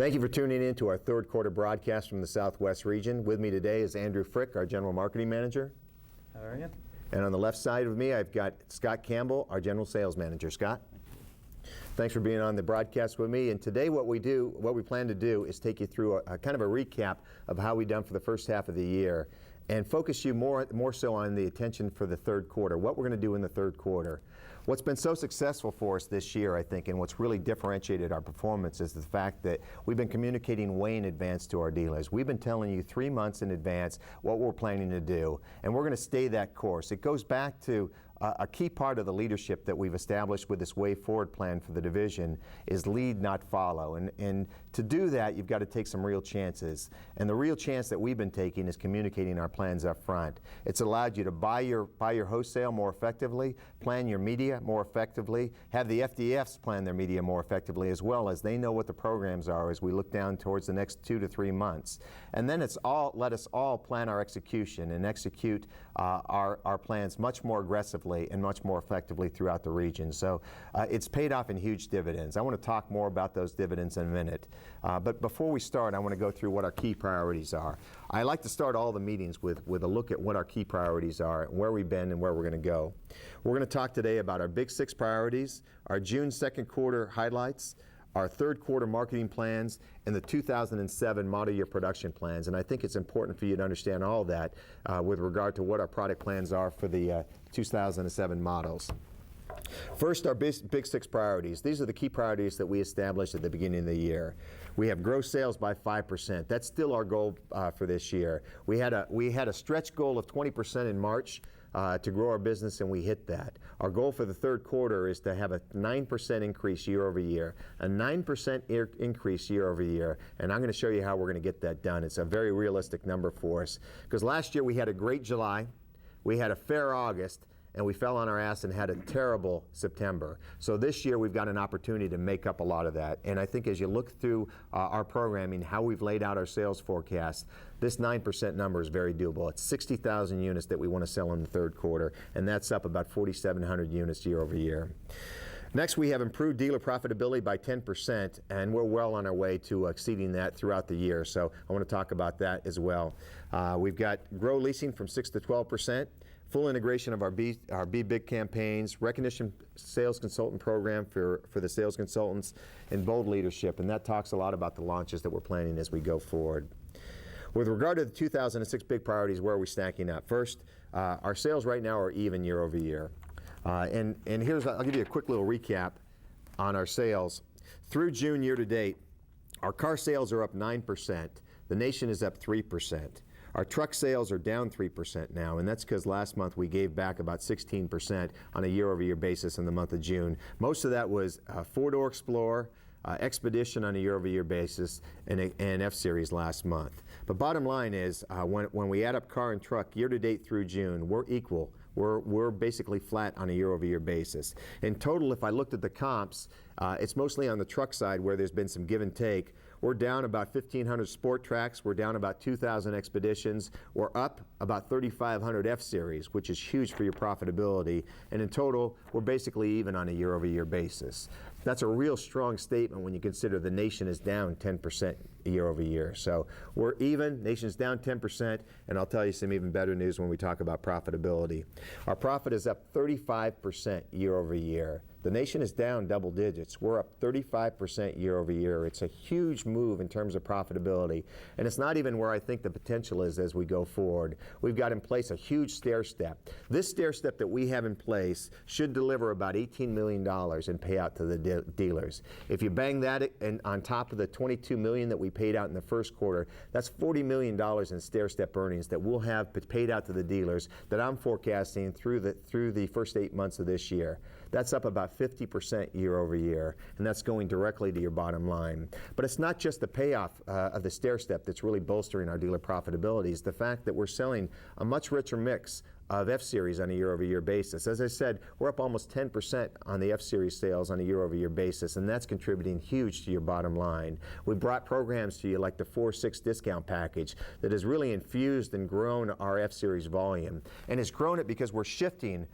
Thank you for tuning in to our third quarter broadcast from the Southwest region. With me today is Andrew Frick, our General Marketing Manager. How are you? And on the left side of me, I've got Scott Campbell, our General Sales Manager. Scott? Thanks for being on the broadcast with me. And today what we plan to do is take you through a kind of a recap of how we've done for the first half of the year and focus you more so on the attention for the third quarter, what we're going to do in the third quarter. What's been so successful for us this year, I think, and what's really differentiated our performance is the fact that we've been communicating way in advance to our dealers. We've been telling you 3 months in advance what we're planning to do, and we're going to stay that course. It goes back to a key part of the leadership that we've established with this Way Forward plan for the division is lead, not follow. And to do that, you've got to take some real chances. And the real chance that we've been taking is communicating our plans up front. It's allowed you to buy your wholesale more effectively, plan your media more effectively, have the FDFs plan their media more effectively, as well as they know what the programs are as we look down towards the next 2 to 3 months. And then let us all plan our execution and execute our plans much more aggressively and much more effectively throughout the region. So it's paid off in huge dividends. I want to talk more about those dividends in a minute. But before we start, I want to go through what our key priorities are. I like to start all the meetings with a look at what our key priorities are, where we've been and where we're going to go. We're going to talk today about our Big 6 priorities, our June second quarter highlights, our third quarter marketing plans, and the 2007 model year production plans. And I think it's important for you to understand all that with regard to what our product plans are for the 2007 models. First, our Big 6 priorities. These are the key priorities that we established at the beginning of the year. We have gross sales by 5%. That's still our goal for this year. We had a stretch goal of 20% in March to grow our business, and we hit that. Our goal for the third quarter is to have a 9% increase year over year, a 9% increase year over year, and I'm going to show you how we're going to get that done. It's a very realistic number for us, because last year we had a great July, we had a fair August, and we fell on our ass and had a terrible September. So this year we've got an opportunity to make up a lot of that. And I think as you look through our programming, how we've laid out our sales forecast, this 9% number is very doable. It's 60,000 units that we want to sell in the third quarter, and that's up about 4,700 units year over year. Next, we have improved dealer profitability by 10%, and we're well on our way to exceeding that throughout the year. So I want to talk about that as well. We've got grow leasing from 6 to 12%. Full integration of our Be Big campaigns, recognition sales consultant program for the sales consultants, and bold leadership. And that talks a lot about the launches that we're planning as we go forward. With regard to the 2006 big priorities, where are we stacking up? First, our sales right now are even year over year. And here's, I'll give you a quick little recap on our sales. Through June year to date, our car sales are up 9%. The nation is up 3%. Our truck sales are down 3% now, and that's because last month we gave back about 16% on a year-over-year basis in the month of June. Most of that was four-door Explorer, Expedition on a year-over-year basis, and F-Series last month. But bottom line is, when we add up car and truck year-to-date through June, we're equal. We're basically flat on a year-over-year basis. In total, if I looked at the comps, it's mostly on the truck side where there's been some give and take. We're down about 1,500 Sport Tracks. We're down about 2,000 Expeditions. We're up about 3,500 F-Series, which is huge for your profitability. And in total, we're basically even on a year-over-year basis. That's a real strong statement when you consider the nation is down 10% year over year. So we're even, nation's down 10%, and I'll tell you some even better news when we talk about profitability. Our profit is up 35% year over year. The nation is down double digits. We're up 35% year over year. It's a huge move in terms of profitability, and it's not even where I think the potential is as we go forward. We've got in place a huge stair step. This stair step that we have in place should deliver about $18 million in payout to the dealers. If you bang that on top of the $22 million that we paid out in the first quarter, that's $40 million in stair step earnings that we'll have paid out to the dealers that I'm forecasting through the first 8 months of this year. That's up about 50% year over year, and that's going directly to your bottom line. But it's not just the payoff of the stair step that's really bolstering our dealer profitability. It's the fact that we're selling a much richer mix of F-Series on a year-over-year basis. As I said, we're up almost 10% on the F-Series sales on a year-over-year basis, and that's contributing huge to your bottom line. We brought programs to you like the 4-6 discount package that has really infused and grown our F-Series volume, and has grown it because we're shifting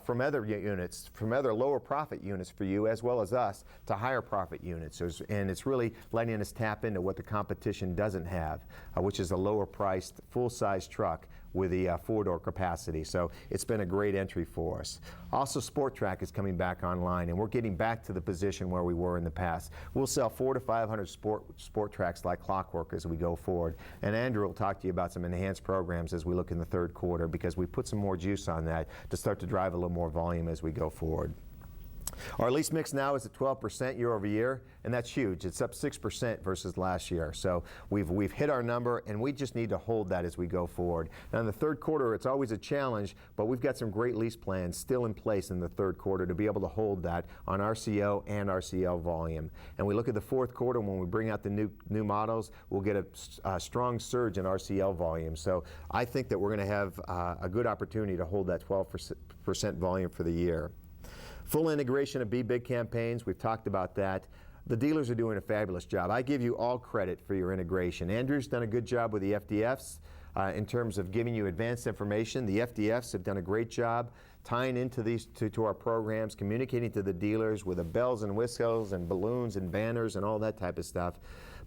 from other units, from other lower profit units for you as well as us, to higher profit units. And it's really letting us tap into what the competition doesn't have, which is a lower priced full-size truck with the 4-door capacity. So it's been a great entry for us. Also, Sport Track is coming back online, and we're getting back to the position where we were in the past. We'll sell 400 to 500 Sport Tracks like clockwork as we go forward. And Andrew will talk to you about some enhanced programs as we look in the third quarter, because we put some more juice on that to start to drive a little more volume as we go forward. Our lease mix now is at 12% year over year, and that's huge. It's up 6% versus last year. So we've hit our number, and we just need to hold that as we go forward. Now in the third quarter, it's always a challenge, but we've got some great lease plans still in place in the third quarter to be able to hold that on RCO and RCL volume. And we look at the fourth quarter, when we bring out the new models, we'll get a strong surge in RCL volume. So I think that we're going to have a good opportunity to hold that 12% volume for the year. Full integration of Be Big campaigns, we've talked about that. The dealers are doing a fabulous job. I give you all credit for your integration. Andrew's done a good job with the FDFs in terms of giving you advanced information. The FDFs have done a great job tying into these to our programs, communicating to the dealers with the bells and whistles and balloons and banners and all that type of stuff.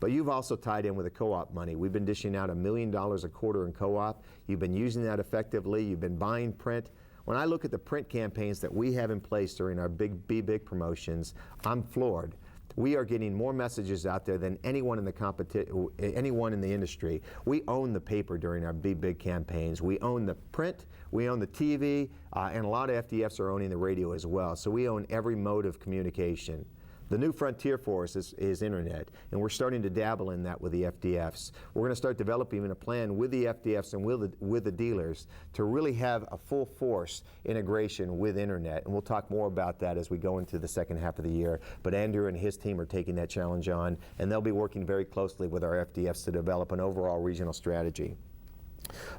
But you've also tied in with the co-op money. We've been dishing out $1 million a quarter in co-op. You've been using that effectively. You've been buying print. When I look at the print campaigns that we have in place during our Be Big promotions, I'm floored. We are getting more messages out there than anyone in the industry. We own the paper during our Be Big campaigns. We own the print, we own the TV, and a lot of FDFs are owning the radio as well. So we own every mode of communication. The new frontier for us is internet, and we're starting to dabble in that with the FDFs. We're going to start developing a plan with the FDFs and with the dealers to really have a full force integration with internet, and we'll talk more about that as we go into the second half of the year. But Andrew and his team are taking that challenge on, and they'll be working very closely with our FDFs to develop an overall regional strategy.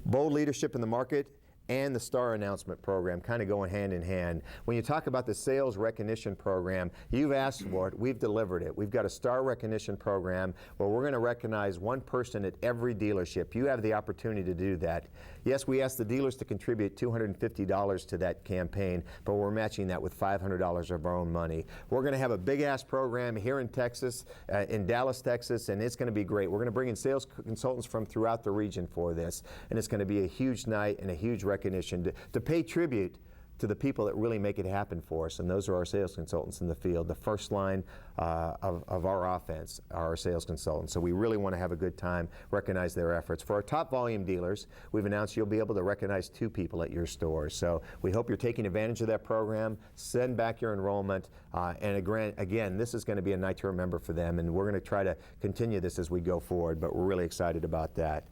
Bold leadership in the market and the STAR announcement program kind of going hand in hand. When you talk about the sales recognition program, you've asked for it, we've delivered it. We've got a STAR recognition program where we're going to recognize one person at every dealership. You have the opportunity to do that. Yes, we asked the dealers to contribute $250 to that campaign, but we're matching that with $500 of our own money. We're going to have a big-ass program here in Texas, in Dallas, Texas, and it's going to be great. We're going to bring in sales consultants from throughout the region for this, and it's going to be a huge night and a huge recognition to pay tribute to the people that really make it happen for us, and those are our sales consultants in the field. The first line of our offense are our sales consultants. So we really want to have a good time, recognize their efforts. For our top volume dealers, we've announced you'll be able to recognize 2 people at your stores. So we hope you're taking advantage of that program. Send back your enrollment, and again, this is going to be a night to remember for them, and we're going to try to continue this as we go forward, but we're really excited about that.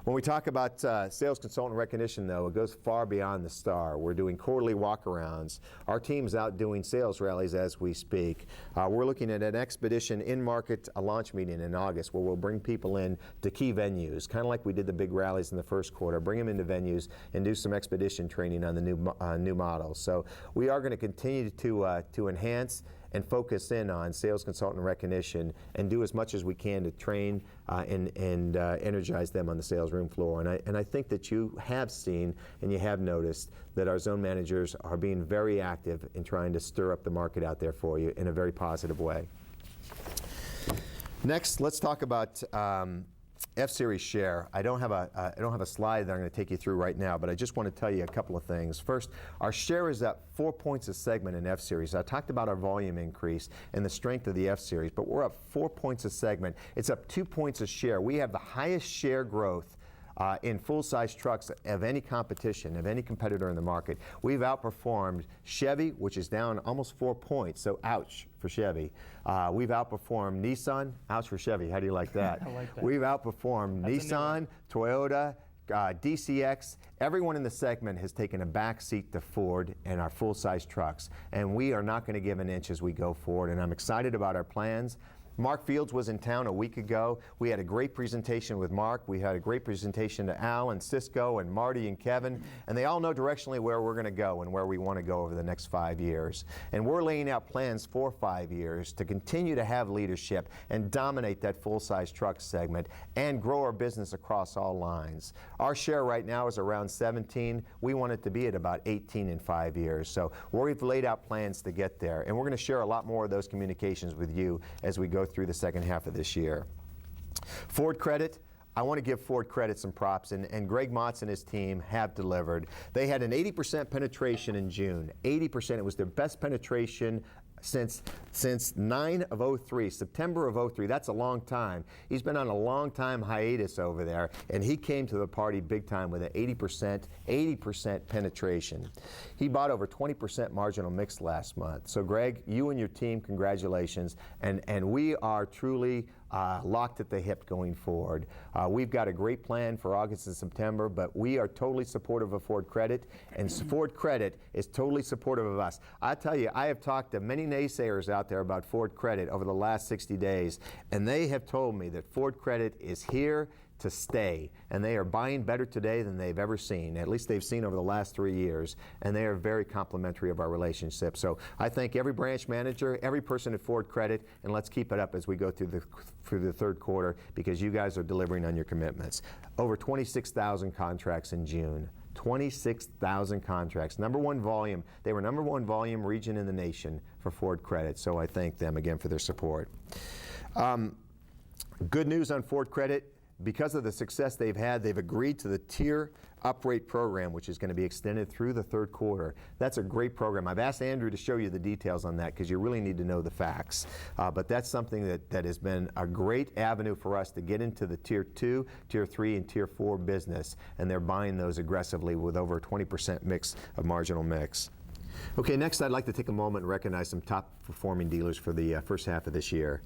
When we talk about sales consultant recognition, though, it goes far beyond the STAR. We're doing quarterly walkarounds. Our team's out doing sales rallies as we speak. We're looking at an expedition in-market launch meeting in August where we'll bring people in to key venues, kind of like we did the big rallies in the first quarter, bring them into venues and do some expedition training on the new models. So we are going to continue to enhance and focus in on sales consultant recognition and do as much as we can to train and energize them on the sales room floor. And I think that you have seen and you have noticed that our zone managers are being very active in trying to stir up the market out there for you in a very positive way. Next, let's talk about F-Series share. I don't have a slide that I'm going to take you through right now, but I just want to tell you a couple of things. First, our share is up 4 points a segment in F-Series. I talked about our volume increase and the strength of the F-Series, but we're up 4 points a segment. It's up 2 points a share. We have the highest share growth in full-size trucks of any competition, of any competitor in the market. We've outperformed Chevy, which is down almost 4 points, so ouch for Chevy. We've outperformed Nissan, ouch for Chevy. How do you like that? I like that. We've outperformed Nissan, Toyota, DCX. Everyone in the segment has taken a back seat to Ford and our full-size trucks, and we are not going to give an inch as we go forward, and I'm excited about our plans. Mark Fields was in town a week ago. We had a great presentation with Mark. We had a great presentation to Al and Cisco and Marty and Kevin, and they all know directionally where we're going to go and where we want to go over the next 5 years. And we're laying out plans for 5 years to continue to have leadership and dominate that full-size truck segment and grow our business across all lines. Our share right now is around 17. We want it to be at about 18 in 5 years. So we've laid out plans to get there, and we're going to share a lot more of those communications with you as we go through the second half of this year. Ford Credit, I want to give Ford Credit some props, and Greg Motz and his team have delivered. They had an 80% penetration in June. 80%, it was their best penetration since 9/03, September of '03. That's a long time. He's been on a long time hiatus over there, and he came to the party big time with an 80% penetration. He bought over 20% marginal mix last month. So Greg, you and your team, congratulations, and we are truly locked at the hip going forward. We've got a great plan for August and September, but we are totally supportive of Ford Credit, and Ford Credit is totally supportive of us. I tell you, I have talked to many naysayers out there about Ford Credit over the last 60 days, and they have told me that Ford Credit is here to stay, and they are buying better today than they've ever seen. At least they've seen over the last 3 years, and they are very complimentary of our relationship. So I thank every branch manager, every person at Ford Credit, and let's keep it up as we go through the third quarter, because you guys are delivering on your commitments. Over 26,000 contracts in June. 26,000 contracts. Number one volume. They were number one volume region in the nation for Ford Credit, so I thank them again for their support. Good news on Ford Credit. Because of the success they've had, they've agreed to the tier uprate program, which is going to be extended through the third quarter. That's a great program. I've asked Andrew to show you the details on that because you really need to know the facts. But that's something that has been a great avenue for us to get into the tier 2, tier 3, and tier 4 business, and they're buying those aggressively with over a 20% mix of marginal mix. Okay, next I'd like to take a moment and recognize some top performing dealers for the first half of this year.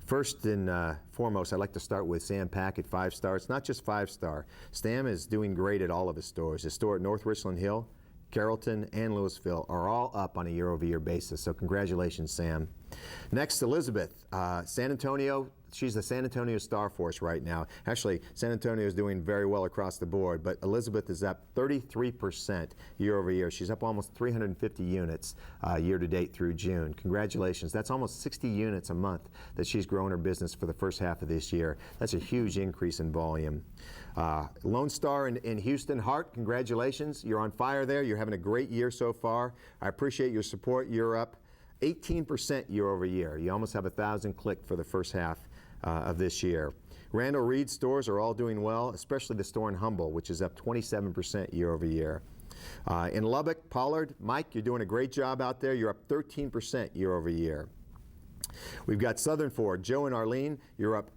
First and foremost, I'd like to start with Sam Pack at 5-star. It's not just 5-star. Sam is doing great at all of his stores. His store at North Richland Hill, Carrollton, and Louisville are all up on a year-over-year basis, so congratulations, Sam. Next, Elizabeth, San Antonio. She's the San Antonio Star Force right now. Actually, San Antonio is doing very well across the board, but Elizabeth is up 33% year over year. She's up almost 350 units year to date through June. Congratulations. That's almost 60 units a month that she's grown her business for the first half of this year. That's a huge increase in volume. Lone Star in Houston, Hart, congratulations. You're on fire there. You're having a great year so far. I appreciate your support. You're up 18% year over year. You almost have 1,000 clicked for the first half of this year. Randall Reed stores are all doing well, especially the store in Humble, which is up 27% year over year. In Lubbock, Pollard, Mike, you're doing a great job out there. You're up 13% year over year. We've got Southern Ford, Joe and Arlene, you're up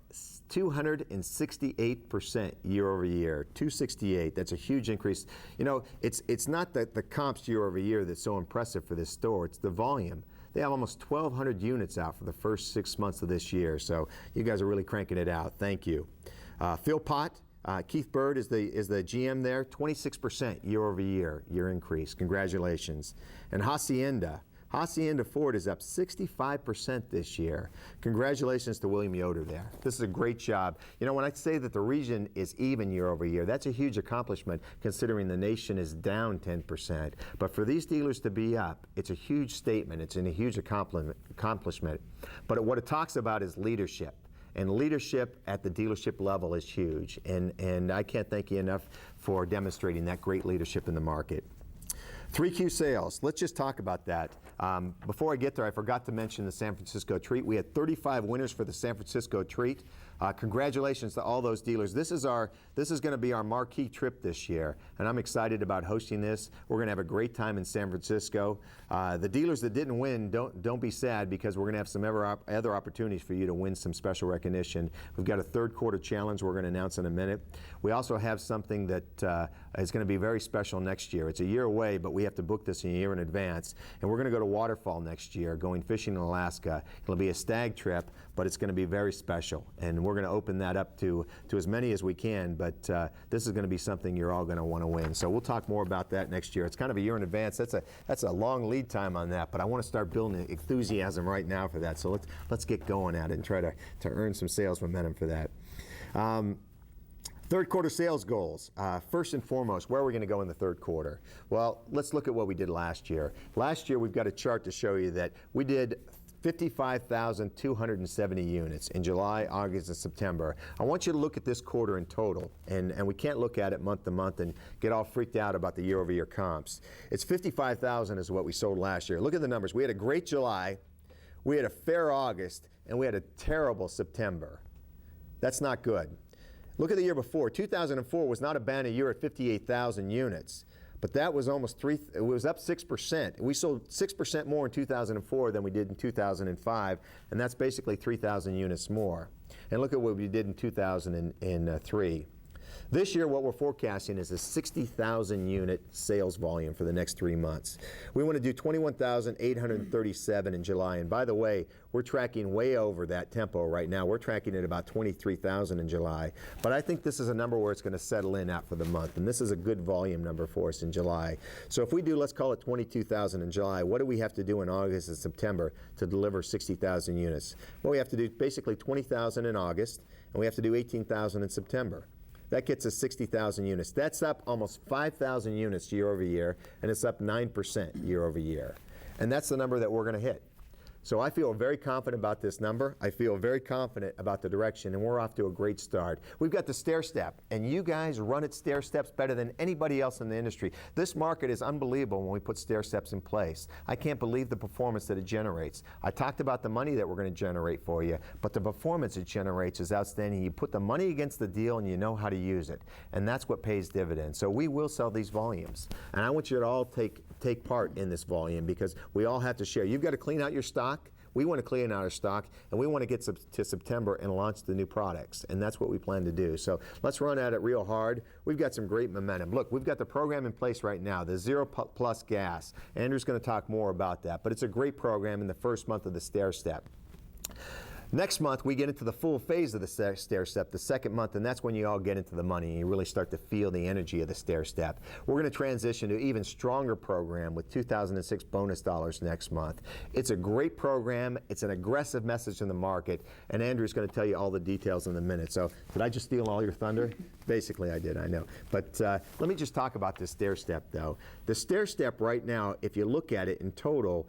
268% year over year. 268, that's a huge increase. You know, it's not that the comps year over year that's so impressive for this store, it's the volume. They have almost 1,200 units out for the first 6 months of this year, so you guys are really cranking it out. Thank you. Phil Pott, Keith Bird is the GM there. 26% year over year increase. Congratulations. And Hacienda Ford is up 65% this year. Congratulations to William Yoder there. This is a great job. You know, when I say that the region is even year over year, that's a huge accomplishment considering the nation is down 10%. But for these dealers to be up, it's a huge statement. It's a huge accomplishment. But what it talks about is leadership. And leadership at the dealership level is huge. And I can't thank you enough for demonstrating that great leadership in the market. 3Q sales, let's just talk about that. Before I get there, I forgot to mention the San Francisco Treat. We had 35 winners for the San Francisco Treat. Congratulations to all those dealers. This is going to be our marquee trip this year, and I'm excited about hosting this. We're going to have a great time in San Francisco. The dealers that didn't win, don't be sad, because we're going to have some other opportunities for you to win some special recognition. We've got a third quarter challenge we're going to announce in a minute. We also have something that is going to be very special next year. It's a year away, but we have to book this a year in advance, and we're going to go to waterfall next year, going fishing in Alaska. It'll be a stag trip, but it's going to be very special. And we're going to open that up to as many as we can, but this is going to be something you're all going to want to win. So we'll talk more about that next year. It's kind of a year in advance. That's a long lead time on that, but I want to start building enthusiasm right now for that. So let's get going at it and try to earn some sales momentum for that. Third quarter sales goals. First and foremost, where are we going to go in the third quarter? Well, let's look at what we did last year. Last year, we've got a chart to show you that we did 55,270 units in July, August, and September. I want you to look at this quarter in total, and we can't look at it month to month and get all freaked out about the year-over-year comps. It's 55,000 is what we sold last year. Look at the numbers. We had a great July, we had a fair August, and we had a terrible September. That's not good. Look at the year before. 2004 was not a bad year at 58,000 units, but that was almost it was up 6%. We sold 6% more in 2004 than we did in 2005, and that's basically 3,000 units more. And look at what we did in 2003. This year, what we're forecasting is a 60,000 unit sales volume for the next 3 months. We want to do 21,837 in July. And by the way, we're tracking way over that tempo right now. We're tracking at about 23,000 in July. But I think this is a number where it's going to settle in out for the month. And this is a good volume number for us in July. So if we do, let's call it 22,000 in July, what do we have to do in August and September to deliver 60,000 units? Well, we have to do basically 20,000 in August, and we have to do 18,000 in September. That gets us 60,000 units. That's up almost 5,000 units year over year, and it's up 9% year over year. And that's the number that we're going to hit. So I feel very confident about this number. I feel very confident about the direction, and we're off to a great start. We've got the stair step, and you guys run at stair steps better than anybody else in the industry. This market is unbelievable when we put stair steps in place. I can't believe the performance that it generates. I talked about the money that we're going to generate for you, but the performance it generates is outstanding. You put the money against the deal, and you know how to use it, and that's what pays dividends. So we will sell these volumes, and I want you to all take part in this volume because we all have to share. You've got to clean out your stock. We want to clean out our stock, and we want to get to September and launch the new products, and that's what we plan to do. So let's run at it real hard. We've got some great momentum. Look, we've got the program in place right now, the Zero Plus Gas. Andrew's going to talk more about that, but it's a great program in the first month of the stair step. Next month, we get into the full phase of the stair step, the second month, and that's when you all get into the money and you really start to feel the energy of the stair step. We're going to transition to an even stronger program with 2006 bonus dollars next month. It's a great program. It's an aggressive message in the market, and Andrew's going to tell you all the details in a minute. So did I just steal all your thunder? Basically, I did, I know. But let me just talk about this stair step, though. The stair step right now, if you look at it in total,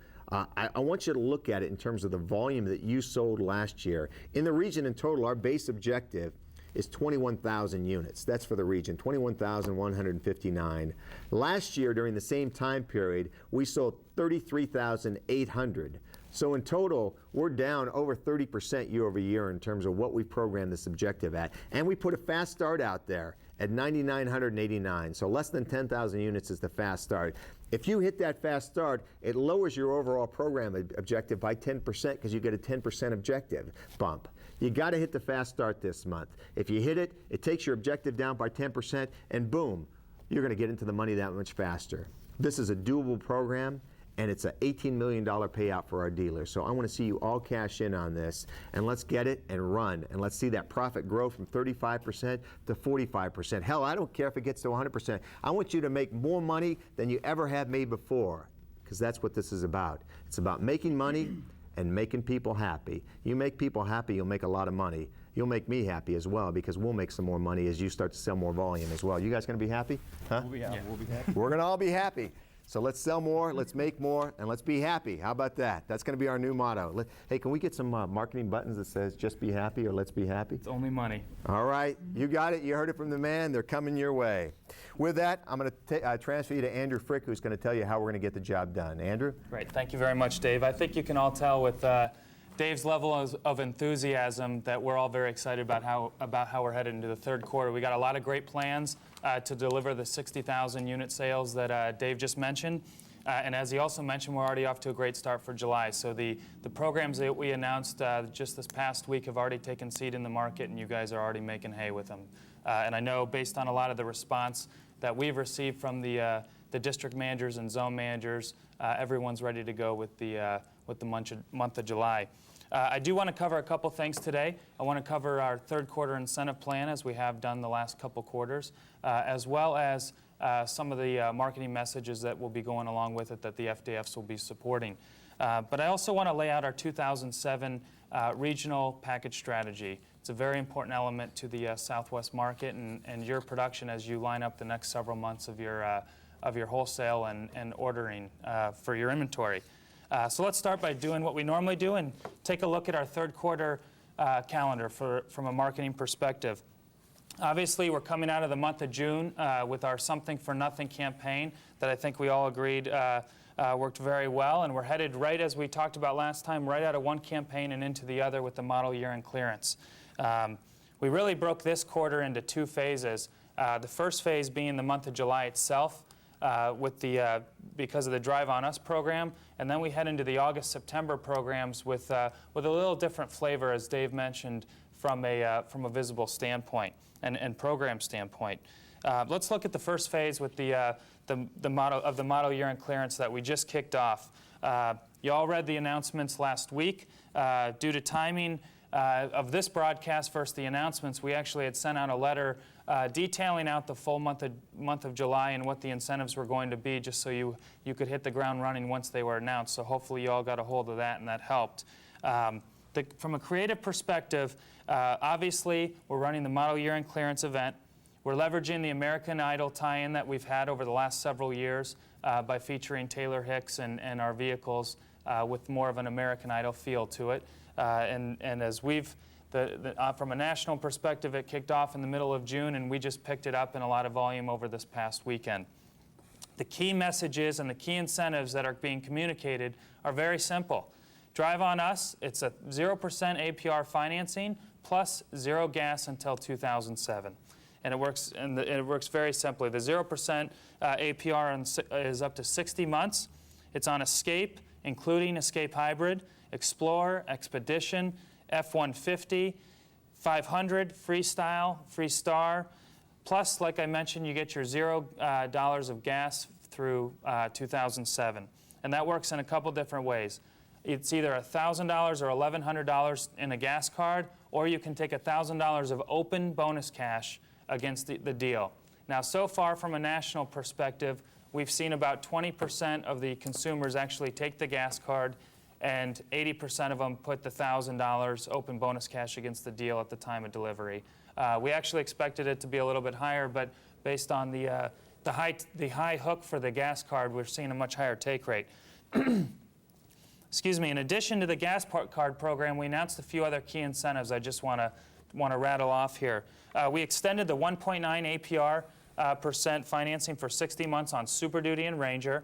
I want you to look at it in terms of the volume that you sold last year. In the region in total, our base objective is 21,000 units. That's for the region, 21,159. Last year, during the same time period, we sold 33,800. So in total, we're down over 30% year over year in terms of what we programmed this objective at. And we put a fast start out there at 9,989. So less than 10,000 units is the fast start. If you hit that fast start, it lowers your overall program objective by 10% because you get a 10% objective bump. You got to hit the fast start this month. If you hit it, it takes your objective down by 10%, and boom, you're going to get into the money that much faster. This is a doable program, and it's an $18 million payout for our dealers. So I want to see you all cash in on this, and let's get it and run, and let's see that profit grow from 35% to 45%. Hell, I don't care if it gets to 100%. I want you to make more money than you ever have made before, because that's what this is about. It's about making money and making people happy. You make people happy, you'll make a lot of money. You'll make me happy as well, because we'll make some more money as you start to sell more volume as well. You guys going to be happy? Huh? We'll be happy. Yeah. We'll be happy. We're going to all be happy. So let's sell more, let's make more, and let's be happy. How about that? That's going to be our new motto. Hey, can we get some marketing buttons that says just be happy or let's be happy? It's only money. All right, you got it. You heard it from the man. They're coming your way. With that, I'm going to transfer you to Andrew Frick, who's going to tell you how we're going to get the job done. Andrew? Great. Thank you very much, Dave. I think you can all tell with Dave's level of enthusiasm that we're all very excited about how we're headed into the third quarter. We got a lot of great plans to deliver the 60,000 unit sales that Dave just mentioned. And as he also mentioned, we're already off to a great start for July. So the programs that we announced just this past week have already taken seed in the market, and you guys are already making hay with them. And I know based on a lot of the response that we've received from the the district managers and zone managers. Everyone's ready to go with the month of July. I do want to cover a couple things today. I want to cover our third quarter incentive plan, as we have done the last couple quarters, as well as some of the marketing messages that will be going along with it that the FDFs will be supporting. But I also want to lay out our 2007 regional package strategy. It's a very important element to the Southwest market and your production as you line up the next several months of your wholesale and ordering for your inventory. So let's start by doing what we normally do and take a look at our third quarter calendar from a marketing perspective. Obviously, we're coming out of the month of June with our Something for Nothing campaign that I think we all agreed worked very well, and we're headed right, as we talked about last time, right out of one campaign and into the other with the model year and clearance. We really broke this quarter into two phases. The first phase being the month of July itself, because of the Drive On Us program, and then we head into the August-September programs with a little different flavor, as Dave mentioned, from a visible standpoint and program standpoint. Let's look at the first phase with the model year and clearance that we just kicked off. You all read the announcements last week. Due to timing of this broadcast versus the announcements, we actually had sent out a letter detailing out the full month of July and what the incentives were going to be, just so you could hit the ground running once they were announced. So hopefully you all got a hold of that, and that helped. From a creative perspective, obviously we're running the model year and clearance event. We're leveraging the American Idol tie-in that we've had over the last several years by featuring Taylor Hicks and our vehicles with more of an American Idol feel to it. And as from a national perspective, it kicked off in the middle of June, and we just picked it up in a lot of volume over this past weekend. The key messages and the key incentives that are being communicated are very simple. Drive On Us, it's a 0% APR financing plus zero gas until 2007. And it works very simply. The 0% APR is up to 60 months. It's on Escape, including Escape Hybrid, Explorer, Expedition, F-150, 500, Freestyle, Freestar. Plus, like I mentioned, you get your $0 of gas through 2007. And that works in a couple different ways. It's either $1,000 or $1,100 in a gas card, or you can take $1,000 of open bonus cash against the deal. Now, so far from a national perspective, we've seen about 20% of the consumers actually take the gas card, and 80% of them put the $1,000 open bonus cash against the deal at the time of delivery. We actually expected it to be a little bit higher, but based on the high hook for the gas card, we're seeing a much higher take rate. Excuse me. In addition to the gas card program, we announced a few other key incentives I just want to rattle off here. We extended the 1.9 APR percent financing for 60 months on Super Duty and Ranger.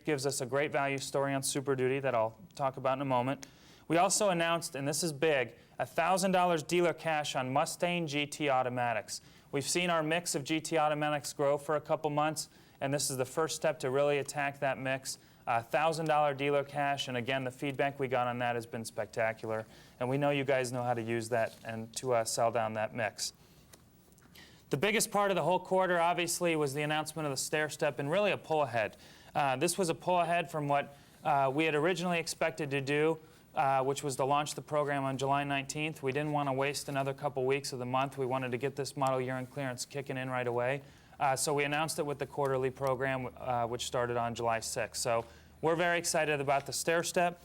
Gives us a great value story on Super Duty that I'll talk about in a moment. We also announced, and this is big, $1,000 dealer cash on Mustang GT automatics. We've seen our mix of GT automatics grow for a couple months, and this is the first step to really attack that mix. $1,000 dealer cash, and again, the feedback we got on that has been spectacular. And we know you guys know how to use that and to sell down that mix. The biggest part of the whole quarter, obviously, was the announcement of the stair step and really a pull ahead. This was a pull ahead from what we had originally expected to do, which was to launch the program on July 19th. We didn't want to waste another couple weeks of the month. We wanted to get this model year and clearance kicking in right away. So we announced it with the quarterly program, which started on July 6th. So we're very excited about the stair step.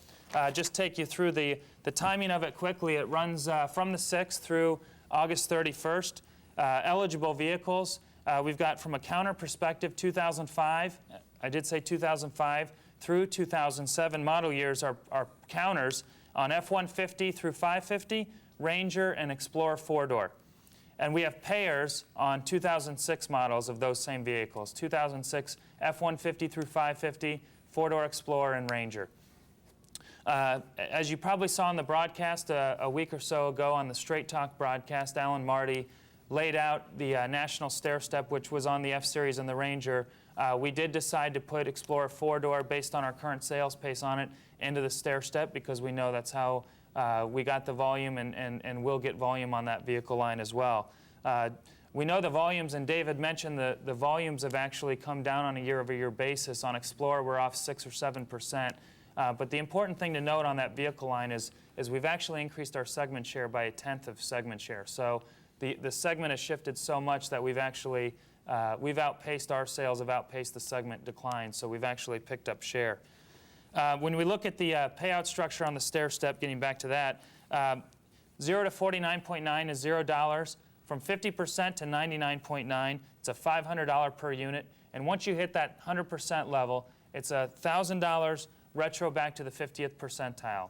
Just take you through the timing of it quickly. It runs from the 6th through August 31st. Eligible vehicles, we've got from a counter perspective 2005, I did say 2005 through 2007 model years are counters on F-150 through 550, Ranger, and Explorer 4-door. And we have payers on 2006 models of those same vehicles, 2006 F-150 through 550, 4-door Explorer, and Ranger. As you probably saw in the broadcast a week or so ago on the Straight Talk broadcast, Alan Marty laid out the national stair step, which was on the F-Series and the Ranger. We did decide to put Explorer 4-door, based on our current sales pace on it, into the stair step because we know that's how we got the volume and will get volume on that vehicle line as well. We know the volumes, and Dave had mentioned the volumes have actually come down on a year-over-year basis. On Explorer, we're off 6 or 7%. But the important thing to note on that vehicle line is we've actually increased our segment share by 1/10 of segment share. So the segment has shifted so much that we've actually we've outpaced our sales, have outpaced the segment decline. So we've actually picked up share. When we look at the payout structure on the stair step, getting back to that, 0 to 49.9 is $0. From 50% to 99.9, it's a $500 per unit. And once you hit that 100% level, it's $1,000 retro back to the 50th percentile.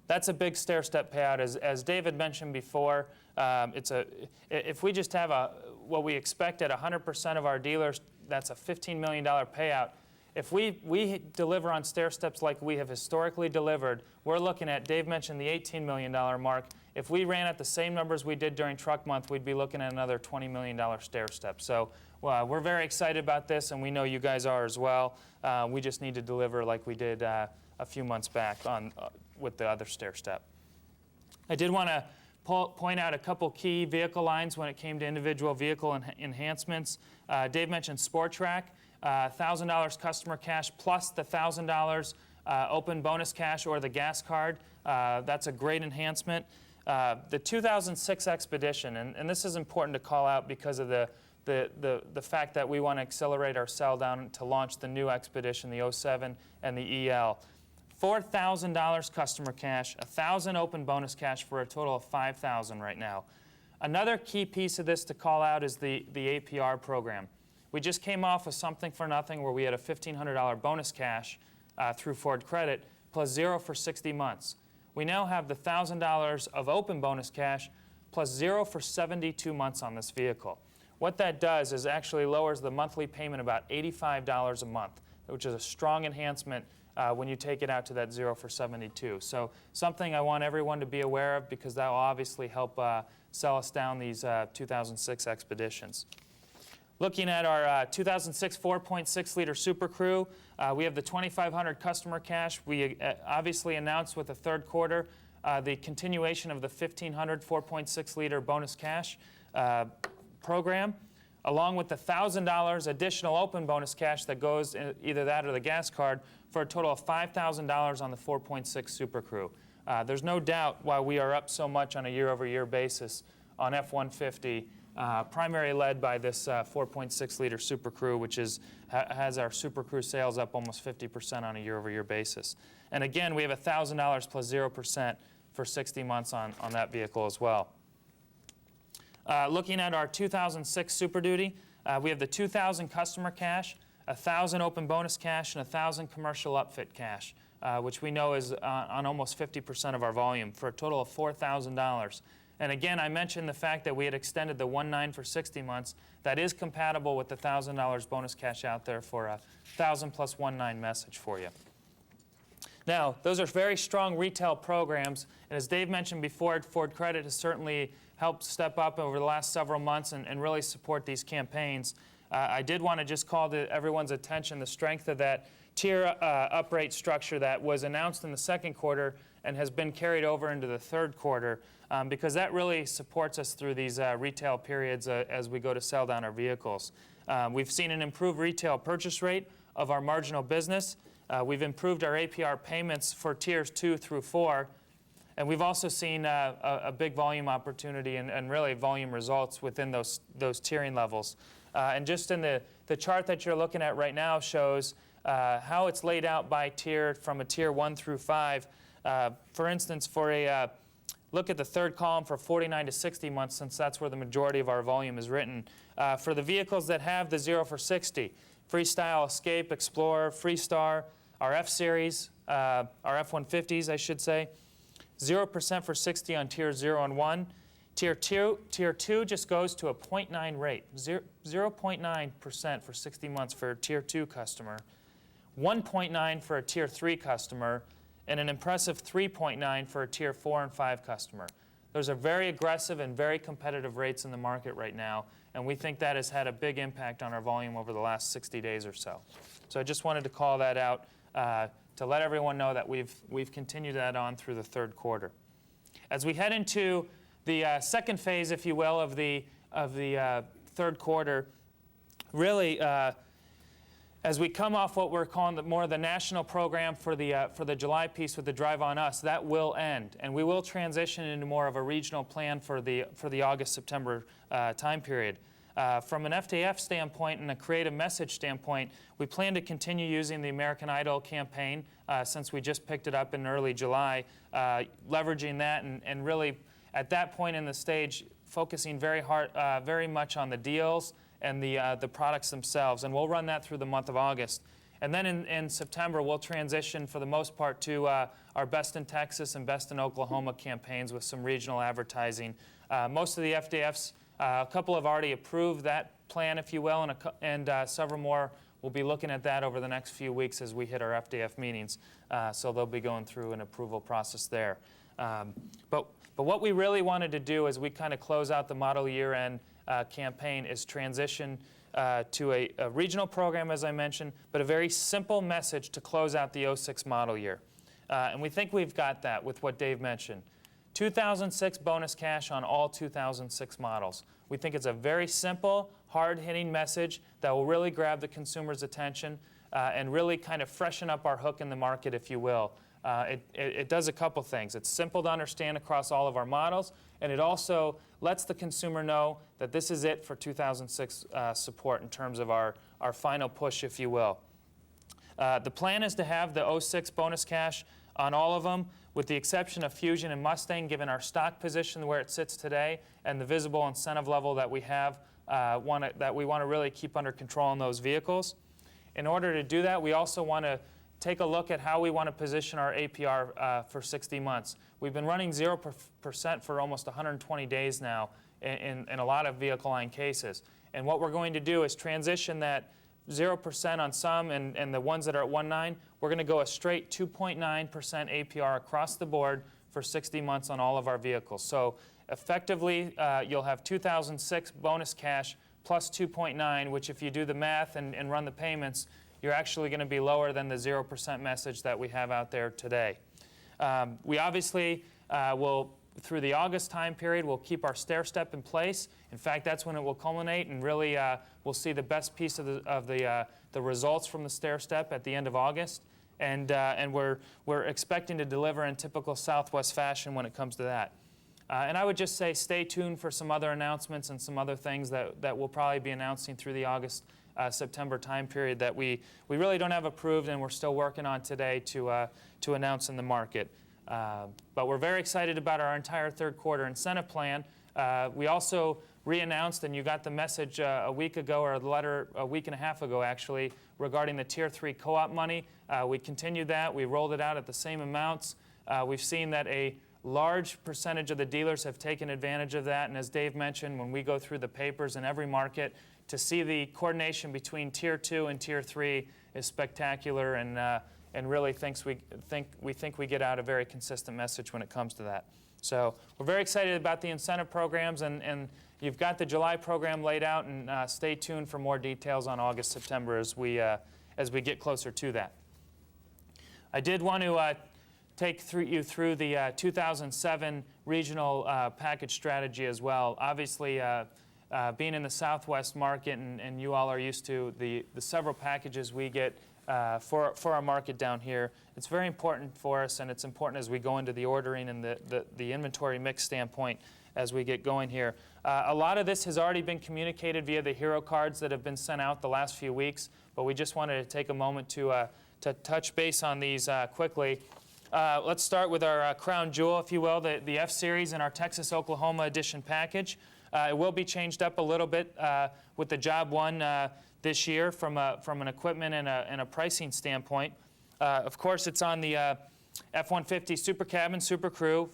That's a big stair-step payout. As David mentioned before, if we just have what we expect at 100% of our dealers, that's a $15 million payout. If we deliver on stair steps like we have historically delivered, we're looking at, Dave mentioned the $18 million mark. If we ran at the same numbers we did during Truck Month, we'd be looking at another $20 million stair step. So we're very excited about this, and we know you guys are as well. We just need to deliver like we did a few months back with the other stair step. I did want to point out a couple key vehicle lines when it came to individual vehicle enhancements. Dave mentioned Sport Track. $1,000 customer cash plus the $1,000 open bonus cash or the gas card. That's a great enhancement. The 2006 Expedition, and this is important to call out because of the fact that we want to accelerate our sell down to launch the new Expedition, the 07 and the EL. $4,000 customer cash, $1,000 open bonus cash for a total of $5,000 right now. Another key piece of this to call out is the APR program. We just came off with Something for Nothing where we had a $1,500 bonus cash through Ford Credit plus 0 for 60 months. We now have the $1,000 of open bonus cash plus 0 for 72 months on this vehicle. What that does is actually lowers the monthly payment about $85 a month, which is a strong enhancement when you take it out to that 0 for 72. So something I want everyone to be aware of because that will obviously help sell us down these 2006 Expeditions. Looking at our 2006 4.6-liter Super Crew, we have the 2,500 customer cash. We obviously announced with the third quarter the continuation of the 1,500 4.6-liter bonus cash program, along with the $1,000 additional open bonus cash that goes in either that or the gas card for a total of $5,000 on the 4.6 Super Crew. There's no doubt why we are up so much on a year-over-year basis on F-150, primarily led by this 4.6-liter Super Crew, which has our Super Crew sales up almost 50% on a year-over-year basis. And again, we have $1,000 plus 0% for 60 months on that vehicle as well. Looking at our 2006 Super Duty, we have the 2,000 customer cash, 1,000 open bonus cash, and 1,000 commercial upfit cash, which we know is on almost 50% of our volume for a total of $4,000. And again, I mentioned the fact that we had extended the 1.9 for 60 months. That is compatible with the $1,000 bonus cash out there for a 1,000 plus 1.9 message for you. Now, those are very strong retail programs, and as Dave mentioned before, Ford Credit has certainly helped step up over the last several months and really support these campaigns. I did want to just call to everyone's attention the strength of that tier uprate structure that was announced in the second quarter and has been carried over into the third quarter because that really supports us through these retail periods as we go to sell down our vehicles. We've seen an improved retail purchase rate of our marginal business. We've improved our APR payments for tiers 2 through 4. And we've also seen a big volume opportunity and really volume results within those tiering levels. And just in the chart that you're looking at right now shows how it's laid out by tier from a tier 1 through 5. For instance, for a look at the third column for 49 to 60 months, since that's where the majority of our volume is written. For the vehicles that have the 0 for 60, Freestyle, Escape, Explorer, Freestar, our F-Series, our F-150s, I should say, 0% for 60 on tier 0 and 1. Tier 2 just goes to a 0.9 rate, 0.9% for 60 months for a tier 2 customer, 1.9 for a tier 3 customer, and an impressive 3.9 for a tier 4 and 5 customer. Those are very aggressive and very competitive rates in the market right now, and we think that has had a big impact on our volume over the last 60 days or so. So I just wanted to call that out to let everyone know that we've continued that on through the third quarter. As we head into the second phase, if you will, of the third quarter, really, as we come off what we're calling more of the national program for the July piece with the Drive on Us, that will end, and we will transition into more of a regional plan for the August-September time period. From an FDF standpoint and a creative message standpoint, we plan to continue using the American Idol campaign since we just picked it up in early July, leveraging that and really at that point in the stage focusing very much on the deals and the products themselves, and we'll run that through the month of August. And then in September, we'll transition for the most part to our Best in Texas and Best in Oklahoma campaigns with some regional advertising. Most of the FDFs, a couple have already approved that plan, if you will, and several more will be looking at that over the next few weeks as we hit our FDF meetings. So they'll be going through an approval process there. But what we really wanted to do as we kind of close out the model year-end campaign is transition to a regional program, as I mentioned, but a very simple message to close out the 06 model year. And we think we've got that with what Dave mentioned. 2006 bonus cash on all 2006 models. We think it's a very simple, hard-hitting message that will really grab the consumer's attention and really kind of freshen up our hook in the market, if you will. It does a couple things. It's simple to understand across all of our models, and it also lets the consumer know that this is it for 2006 support in terms of our final push, if you will. The plan is to have the 06 bonus cash on all of them, with the exception of Fusion and Mustang, given our stock position where it sits today and the visible incentive level that we have, that we want to really keep under control on those vehicles. In order to do that, we also want to take a look at how we want to position our APR for 60 months. We've been running 0% for almost 120 days now in a lot of vehicle line cases. And what we're going to do is transition that 0% on some and the ones that are at 1.9, we're going to go a straight 2.9% APR across the board for 60 months on all of our vehicles. So effectively, you'll have 2006 bonus cash plus 2.9, which if you do the math and run the payments, you're actually going to be lower than the 0% message that we have out there today. We obviously will, through the August time period, we'll keep our stair step in place. In fact, that's when it will culminate, and really we'll see the best piece of the results from the stair step at the end of August. And we're expecting to deliver in typical Southwest fashion when it comes to that. And I would just say stay tuned for some other announcements and some other things that we'll probably be announcing through the August September time period that we really don't have approved and we're still working on today to announce in the market. But we're very excited about our entire third quarter incentive plan. We also re-announced, and you got the message a week ago, or the letter a week and a half ago actually, regarding the Tier 3 co-op money. We continued that. We rolled it out at the same amounts. We've seen that a large percentage of the dealers have taken advantage of that, and as Dave mentioned, when we go through the papers in every market, to see the coordination between Tier 2 and Tier 3 is spectacular, and really we think we get out a very consistent message when it comes to that. So we're very excited about the incentive programs, and you've got the July program laid out, and stay tuned for more details on August, September as we get closer to that. I did want to take you through the 2007 regional package strategy as well. Obviously, being in the Southwest market, and you all are used to the several packages we get for our market down here, it's very important for us, and it's important as we go into the ordering and the inventory mix standpoint as we get going here. A lot of this has already been communicated via the hero cards that have been sent out the last few weeks, but we just wanted to take a moment to touch base on these quickly. Let's start with our crown jewel, if you will, the F-Series and our Texas-Oklahoma edition package. It will be changed up a little bit with the Job 1 this year from an equipment and a pricing standpoint. Of course, it's on the F-150 Super Cabin, Super Crew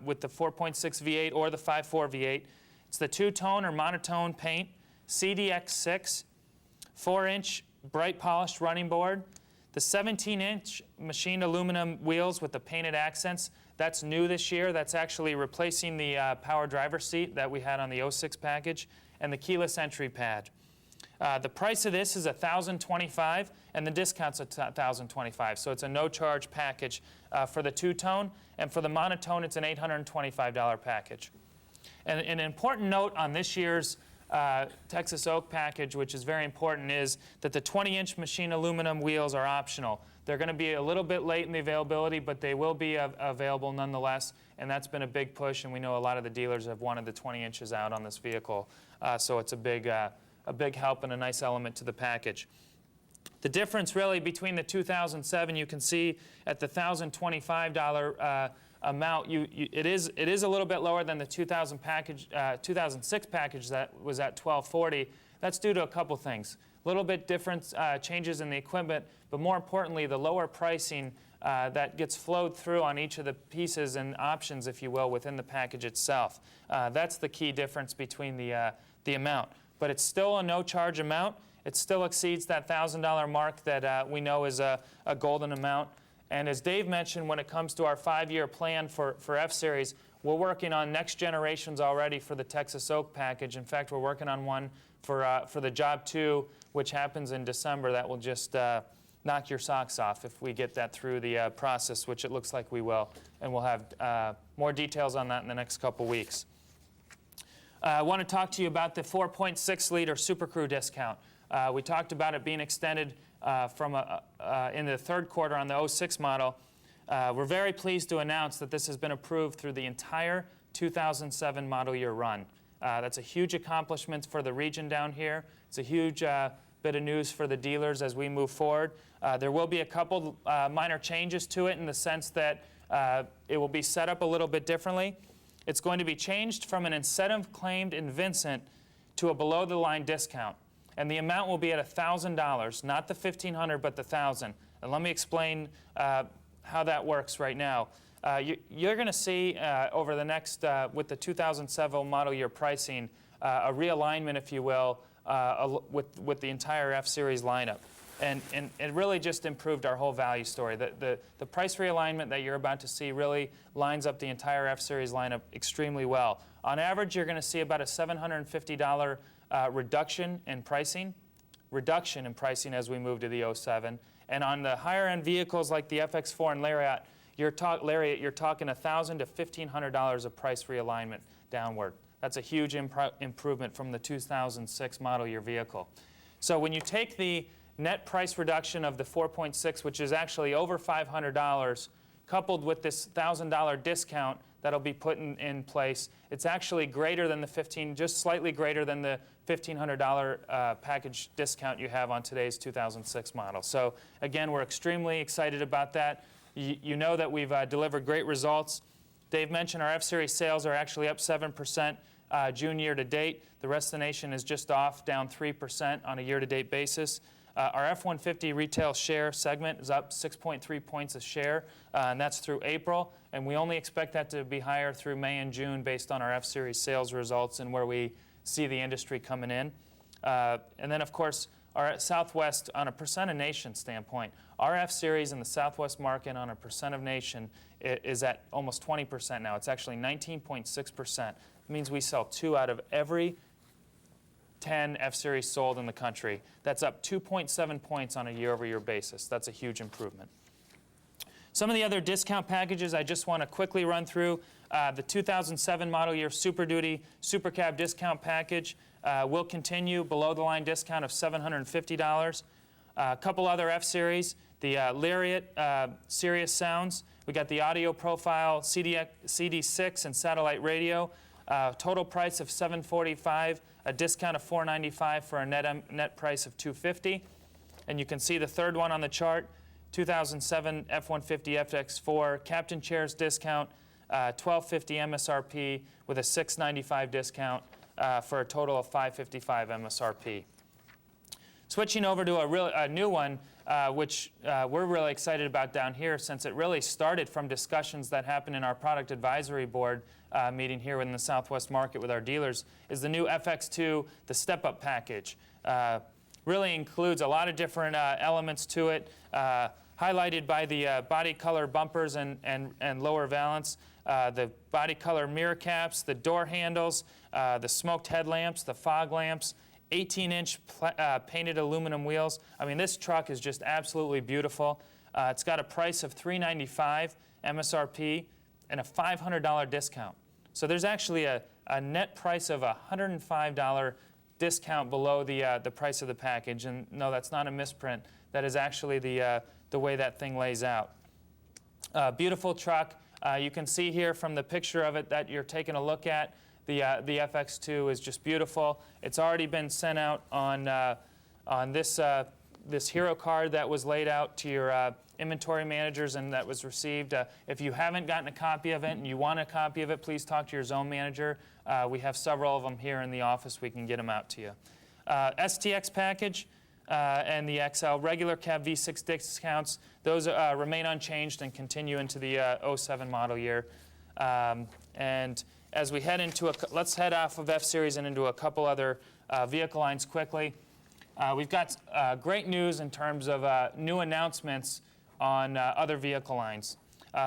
with the 4.6 V8 or the 5.4 V8. It's the two-tone or monotone paint, CDX6, 4-inch bright polished running board, the 17-inch machined aluminum wheels with the painted accents. That's new this year. That's actually replacing the power driver seat that we had on the 06 package, and the keyless entry pad. The price of this is $1,025, and the discount's $1,025. So it's a no-charge package for the two-tone, and for the monotone, it's an $825 package. And an important note on this year's Texas Oak package, which is very important, is that the 20-inch machine aluminum wheels are optional. They're going to be a little bit late in the availability, but they will be available nonetheless, and that's been a big push, and we know a lot of the dealers have wanted the 20 inches out on this vehicle, so it's a big help and a nice element to the package. The difference really between the 2007, you can see at the $1,025 amount, it is a little bit lower than the 2006 package that was at $1,240. That's due to a couple things. A little bit different changes in the equipment, but more importantly, the lower pricing that gets flowed through on each of the pieces and options, if you will, within the package itself. That's the key difference between the amount. But it's still a no-charge amount. It still exceeds that $1,000 mark that we know is a golden amount. And as Dave mentioned, when it comes to our 5-year plan for F-Series, we're working on next generations already for the Texas Oak package. In fact, we're working on one for the Job 2, which happens in December. That will just knock your socks off if we get that through the process, which it looks like we will. And we'll have more details on that in the next couple weeks. I want to talk to you about the 4.6-liter Super Crew discount. We talked about it being extended in the third quarter on the 06 model. We're very pleased to announce that this has been approved through the entire 2007 model year run. That's a huge accomplishment for the region down here. It's a huge bit of news for the dealers as we move forward. There will be a couple minor changes to it in the sense that it will be set up a little bit differently. It's going to be changed from an incentive claimed in Vincent to a below-the-line discount. And the amount will be at $1,000, not the $1,500, but the $1,000. And let me explain how that works right now. You're going to see over the next, with the 2007 model year pricing, a realignment, if you will, with the entire F-Series lineup. And it really just improved our whole value story. The price realignment that you're about to see really lines up the entire F-Series lineup extremely well. On average, you're going to see about a $750 reduction in pricing as we move to the 07. And on the higher-end vehicles like the FX4 and Lariat, you're talking $1,000 to $1,500 of price realignment downward. That's a huge improvement from the 2006 model year vehicle. So when you take the net price reduction of the 4.6, which is actually over $500, coupled with this $1,000 discount that'll be put in place, it's actually greater than just slightly greater than the $1,500 package discount you have on today's 2006 model. So again, we're extremely excited about that. You know that we've delivered great results. Dave mentioned our F-Series sales are actually up 7% June year to date. The rest of the nation is just off, down 3% on a year-to-date basis. Our F-150 retail share segment is up 6.3 points a share, and that's through April. And we only expect that to be higher through May and June based on our F-Series sales results and where we see the industry coming in. And then, of course, our Southwest, on a percent of nation standpoint, our F-Series in the Southwest market on a percent of nation is at almost 20% now. It's actually 19.6%. It means we sell 2 out of every 10 F-Series sold in the country. That's up 2.7 points on a year-over-year basis. That's a huge improvement. Some of the other discount packages I just want to quickly run through. The 2007 model year Super Duty Super Cab discount package will continue, below-the-line discount of $750. A couple other F-Series, the Lariat Sirius Sounds. We got the audio profile, CD6 and satellite radio. Total price of $745, a discount of $495 for a net price of $250. And you can see the third one on the chart, 2007 F-150 FX4 Captain Chairs discount, $1,250 MSRP with a $695 discount for a total of $555 MSRP. Switching over to a new one, which we're really excited about down here since it really started from discussions that happened in our product advisory board meeting here in the Southwest market with our dealers, is the new FX2, the step-up package. Really includes a lot of different elements to it, highlighted by the body color bumpers and lower valance, the body color mirror caps, the door handles, the smoked headlamps, the fog lamps, 18-inch painted aluminum wheels. I mean, this truck is just absolutely beautiful. It's got a price of $395 MSRP and a $500 discount. So there's actually a a net price of $105 discount below the price of the package. And no, that's not a misprint. That is actually the way that thing lays out. Beautiful truck. You can see here from the picture of it that you're taking a look at, the FX2 is just beautiful. It's already been sent out on this hero card that was laid out to your inventory managers and that was received. If you haven't gotten a copy of it and you want a copy of it, please talk to your zone manager. We have several of them here in the office. We can get them out to you. STX package and the XL regular cab V6 discounts, those remain unchanged and continue into the 07 model year. And as we head into let's head off of F-Series and into a couple other vehicle lines quickly. We've got great news in terms of new announcements on other vehicle lines.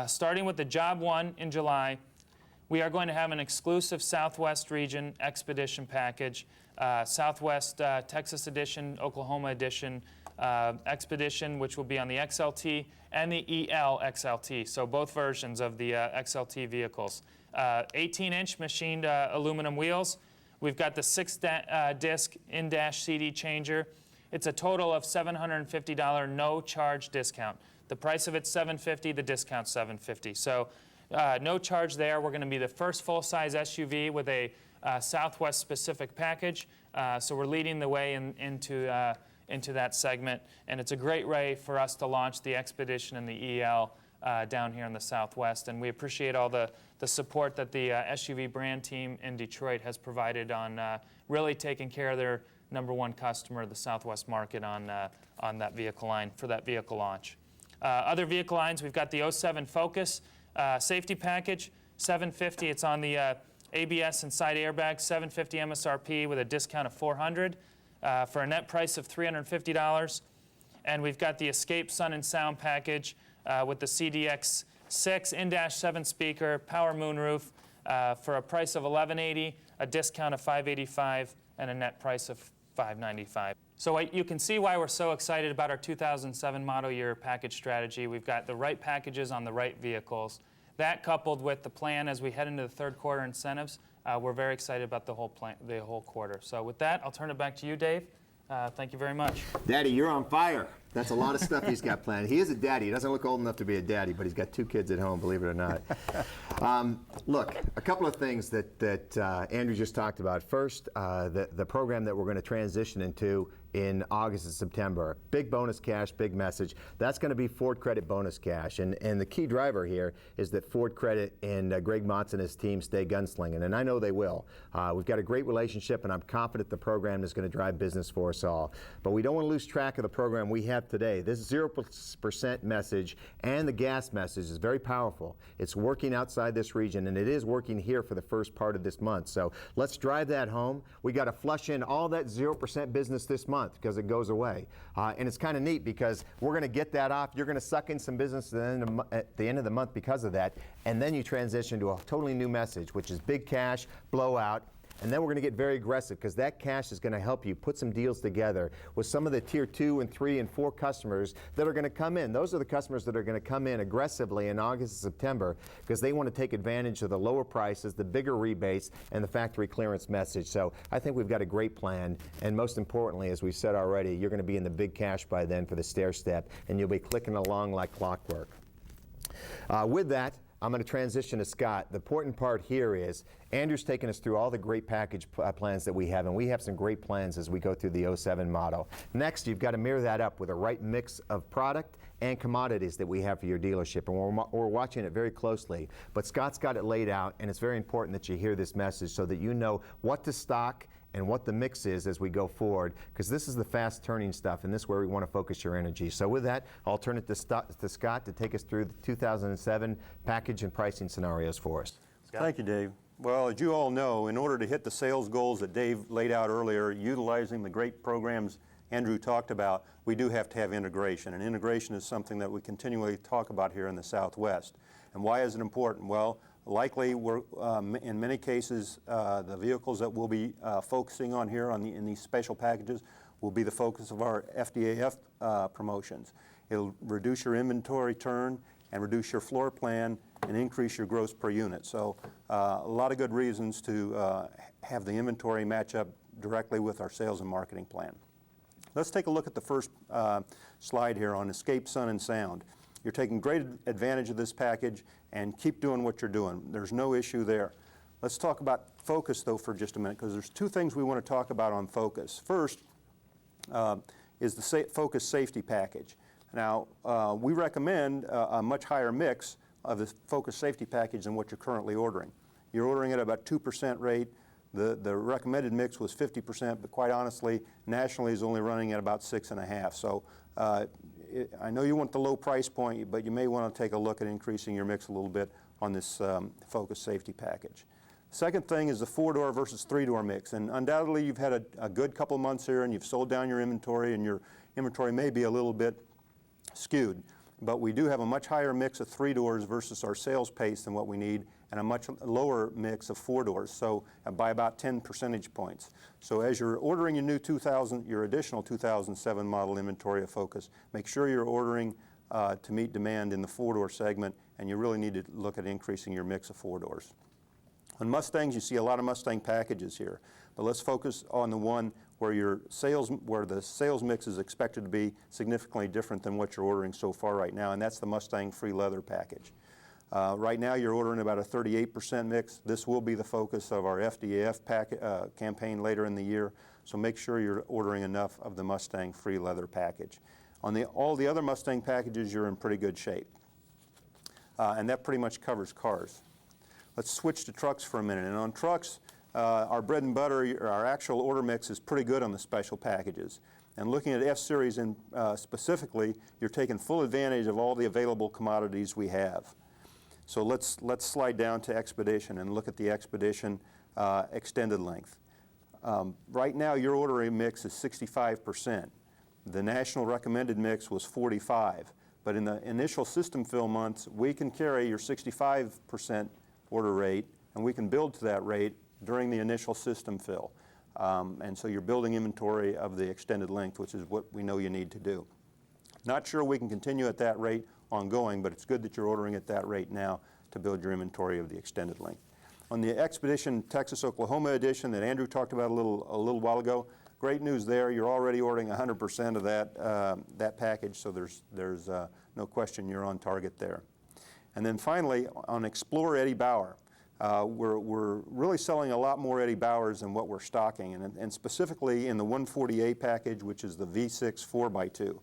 Starting with the Job 1 in July, we are going to have an exclusive Southwest region expedition package, Southwest Texas edition, Oklahoma edition expedition, which will be on the XLT and the EL XLT, so both versions of the XLT vehicles. 18-inch machined aluminum wheels. We've got the 6-disc in-dash CD changer. It's a total of $750 no-charge discount. The price of it's $750, the discount's $750. So no charge there. We're going to be the first full-size SUV with a Southwest-specific package. So we're leading the way into that segment. And it's a great way for us to launch the Expedition and the EL down here in the Southwest. And we appreciate all the support that the SUV brand team in Detroit has provided on really taking care of their #1 customer, the Southwest market, on that vehicle line for that vehicle launch. Other vehicle lines, we've got the 07 Focus safety package, $750. It's on the ABS and side airbags, $750 MSRP with a discount of $400 for a net price of $350. And we've got the Escape Sun and Sound package with the CDX6 in-dash 7-speaker power moonroof for a price of $1,180, a discount of $585, and a net price of $595. So you can see why we're so excited about our 2007 model year package strategy. We've got the right packages on the right vehicles. That coupled with the plan as we head into the third quarter incentives, we're very excited about the whole quarter. So with that, I'll turn it back to you, Dave. Thank you very much. Daddy, you're on fire. That's a lot of stuff he's got planned. He is a daddy. He doesn't look old enough to be a daddy, but he's got 2 kids at home, believe it or not. Look, a couple of things that Andrew just talked about. First, the program that we're going to transition into in August and September. Big bonus cash, big message. That's going to be Ford Credit bonus cash. And the key driver here is that Ford Credit and Greg Motz and his team stay gunslinging, and I know they will. We've got a great relationship, and I'm confident the program is going to drive business for us all. But we don't want to lose track of the program we have today. This 0% message and the gas message is very powerful. It's working outside this region, and it is working here for the first part of this month. So let's drive that home. We got to flush in all that 0% business this month because it goes away. And it's kind of neat because we're going to get that off. You're going to suck in some business at the end of the month because of that. And then you transition to a totally new message, which is big cash, blowout. And then we're going to get very aggressive because that cash is going to help you put some deals together with some of the tier 2 and 3 and 4 customers that are going to come in. Those are the customers that are going to come in aggressively in August and September because they want to take advantage of the lower prices, the bigger rebates, and the factory clearance message. So I think we've got a great plan. And most importantly, as we've said already, you're going to be in the big cash by then for the stair step, and you'll be clicking along like clockwork. With that, I'm going to transition to Scott. The important part here is Andrew's taken us through all the great package plans that we have, and we have some great plans as we go through the 07 model. Next, you've got to mirror that up with the right mix of product and commodities that we have for your dealership, and we're watching it very closely. But Scott's got it laid out, and it's very important that you hear this message so that you know what to stock and what the mix is as we go forward, because this is the fast turning stuff, and this is where we want to focus your energy. So with that, I'll turn it to Scott to take us through the 2007 package and pricing scenarios for us. Scott? Thank you, Dave. Well, as you all know, in order to hit the sales goals that Dave laid out earlier, utilizing the great programs Andrew talked about, we do have to have integration, and integration is something that we continually talk about here in the Southwest. And why is it important? Well, likely, we're, in many cases, the vehicles that we'll be focusing on here in these special packages will be the focus of our FDAF promotions. It'll reduce your inventory turn. and reduce your floor plan and increase your gross per unit. So a lot of good reasons to have the inventory match up directly with our sales and marketing plan. Let's take a look at the first slide here on Escape Sun and Sound. You're taking great advantage of this package, and keep doing what you're doing. There's no issue there. Let's talk about Focus, though, for just a minute, because there's two things we want to talk about on Focus. First is the Focus Safety Package. Now, we recommend a much higher mix of the Focus Safety Package than what you're currently ordering. You're ordering at about 2% rate. The recommended mix was 50%, but quite honestly, nationally is only running at about 6.5%. So I know you want the low price point, but you may want to take a look at increasing your mix a little bit on this Focus Safety Package. Second thing is the 4-door versus 3-door mix, and undoubtedly you've had a good couple of months here and you've sold down your inventory, and your inventory may be a little bit skewed, but we do have a much higher mix of 3 doors versus our sales pace than what we need, and a much lower mix of 4 doors, so by about 10 percentage points. So as you're ordering your additional 2007 model inventory of Focus, make sure you're ordering to meet demand in the 4-door segment, and you really need to look at increasing your mix of 4 doors. On Mustangs, you see a lot of Mustang packages here, but let's focus on the one where the sales mix is expected to be significantly different than what you're ordering so far right now, and that's the Mustang Free Leather package. Right now, you're ordering about a 38% mix. This will be the focus of our FDAF campaign later in the year, so make sure you're ordering enough of the Mustang Free Leather package. On all the other Mustang packages, you're in pretty good shape, and that pretty much covers cars. Let's switch to trucks for a minute. And on trucks, our bread and butter, our actual order mix is pretty good on the special packages. And looking at F-Series specifically, you're taking full advantage of all the available commodities we have. So let's slide down to Expedition and look at the Expedition extended length. Right now, your ordering mix is 65%. The national recommended mix was 45%. But in the initial system fill months, we can carry your 65% order rate, and we can build to that rate during the initial system fill. And so you're building inventory of the extended length, which is what we know you need to do. Not sure we can continue at that rate ongoing, but it's good that you're ordering at that rate now to build your inventory of the extended length. On the Expedition Texas-Oklahoma edition that Andrew talked about a little while ago, great news there. You're already ordering 100% of that package, so there's no question you're on target there. And then finally, on Explorer Eddie Bauer, we're really selling a lot more Eddie Bauers than what we're stocking, and specifically in the 148 package, which is the V6 4x2,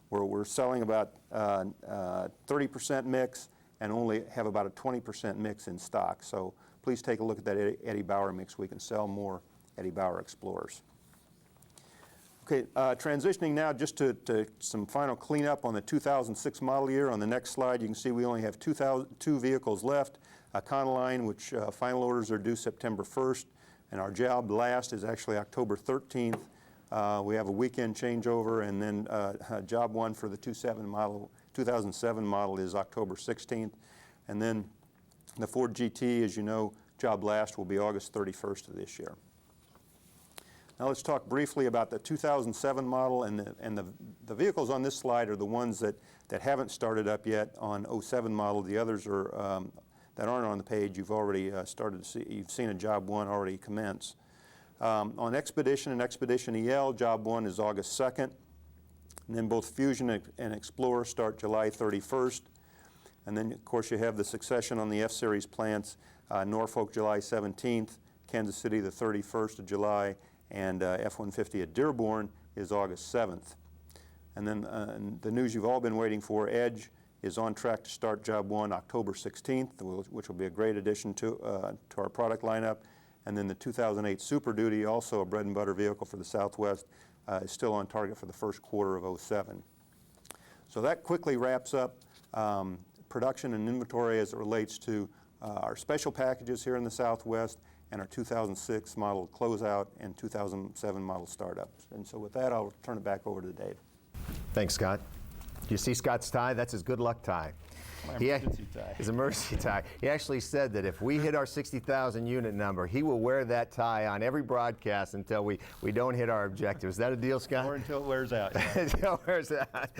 where we're selling about 30% mix and only have about a 20% mix in stock. So please take a look at that Eddie Bauer mix. We can sell more Eddie Bauer Explorers. Okay, transitioning now just to some final cleanup on the 2006 model year. On the next slide, you can see we only have two vehicles left. Econoline, which final orders are due September 1st, and our job last is actually October 13th. We have a weekend changeover, and then job one for the 2007 model is October 16th. And then the Ford GT, as you know, job last will be August 31st of this year. Now let's talk briefly about the 2007 model, and the vehicles on this slide are the ones that haven't started up yet on 07 model. The others are that aren't on the page. You've already started to see. You've seen a job one already commence. On Expedition and Expedition EL, job one is August 2nd, and then both Fusion and Explorer start July 31st. And then of course you have the succession on the F-Series plants: Norfolk July 17th, Kansas City the 31st of July, and F-150 at Dearborn is August 7th. And then the news you've all been waiting for, Edge is on track to start job one October 16th, which will be a great addition to our product lineup. And then the 2008 Super Duty, also a bread and butter vehicle for the Southwest, is still on target for the first quarter of 07. So that quickly wraps up production and inventory as it relates to our special packages here in the Southwest, and our 2006 model closeout and 2007 model startups. And so with that, I'll turn it back over to Dave. Thanks, Scott. You see Scott's tie? That's his good luck tie. My emergency tie. His emergency tie. He actually said that if we hit our 60,000 unit number, he will wear that tie on every broadcast until we don't hit our objective. Is that a deal, Scott? Or until it wears out. Yeah. Until it wears out.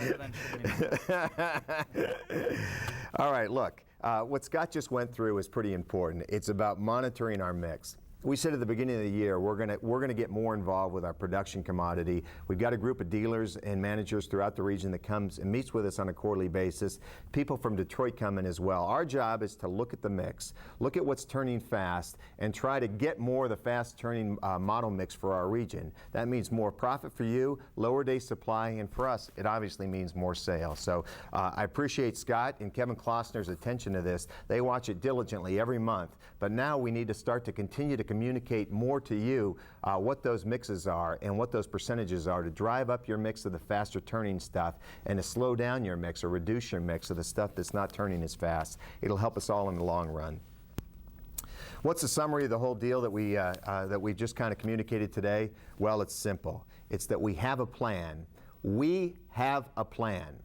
All right, look, what Scott just went through is pretty important. It's about monitoring our mix. We said at the beginning of the year we're gonna get more involved with our production commodity. We've got a group of dealers and managers throughout the region that comes and meets with us on a quarterly basis. People from Detroit come in as well. Our job is to look at the mix, look at what's turning fast, and try to get more of the fast turning model mix for our region. That means more profit for you, lower day supply, and for us, it obviously means more sales. So I appreciate Scott and Kevin Klossner's attention to this. They watch it diligently every month, but now we need to start to continue to communicate more to you what those mixes are and what those percentages are to drive up your mix of the faster turning stuff and to slow down your mix or reduce your mix of the stuff that's not turning as fast. It'll help us all in the long run. What's the summary of the whole deal that we just kind of communicated today? Well, it's simple. It's that we have a plan. We have a plan.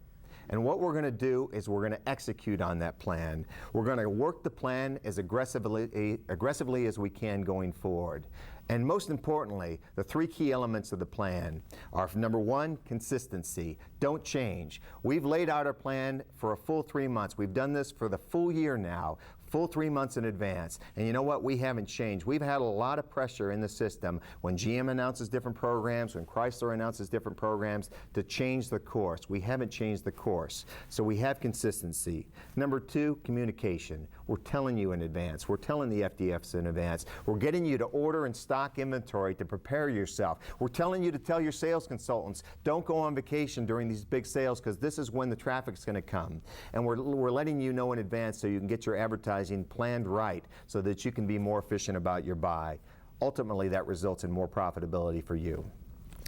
And what we're going to do is we're going to execute on that plan. We're going to work the plan as aggressively as we can going forward. And most importantly, the three key elements of the plan are, number one, consistency. Don't change. We've laid out our plan for a full 3 months. We've done this for the full year now, full 3 months in advance. And you know what? We haven't changed. We've had a lot of pressure in the system when GM announces different programs, when Chrysler announces different programs, to change the course. We haven't changed the course. So we have consistency. Number two, communication. We're telling you in advance. We're telling the FDFs in advance. We're getting you to order and stock inventory to prepare yourself. We're telling you to tell your sales consultants, don't go on vacation during these big sales because this is when the traffic's going to come. And we're letting you know in advance so you can get your advertising planned right so that you can be more efficient about your buy. Ultimately, that results in more profitability for you.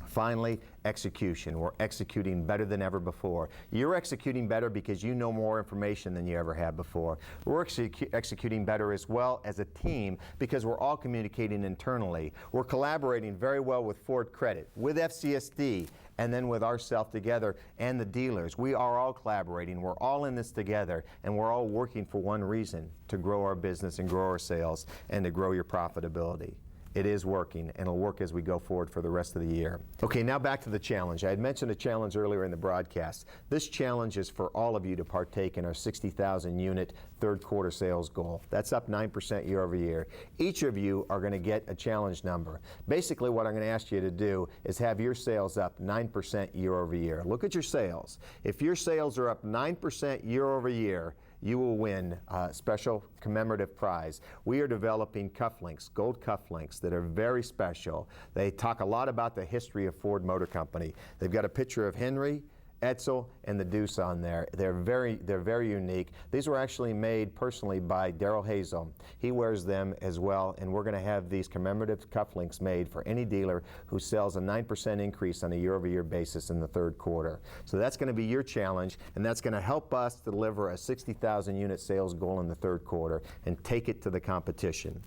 Finally, execution. We're executing better than ever before. You're executing better because you know more information than you ever had before. We're executing better as well as a team because we're all communicating internally. We're collaborating very well with Ford Credit, with FCSD, and then with ourselves together and the dealers. We are all collaborating. We're all in this together, and we're all working for one reason, to grow our business and grow our sales and to grow your profitability. It is working, and it'll work as we go forward for the rest of the year. Okay, now back to the challenge. I had mentioned a challenge earlier in the broadcast. This challenge is for all of you to partake in our 60,000 unit third quarter sales goal. That's up 9% year over year. Each of you are going to get a challenge number. Basically, what I'm going to ask you to do is have your sales up 9% year over year. Look at your sales. If your sales are up 9% year over year, you will win a special commemorative prize. We are developing cufflinks, gold cufflinks that are very special. They talk a lot about the history of Ford Motor Company. They've got a picture of Henry, Edsel, and the Deuce on there. They're very unique. These were actually made personally by Daryl Hazel. He wears them as well, and we're going to have these commemorative cufflinks made for any dealer who sells a 9% increase on a year-over-year basis in the third quarter. So that's going to be your challenge, and that's going to help us deliver a 60,000 unit sales goal in the third quarter and take it to the competition.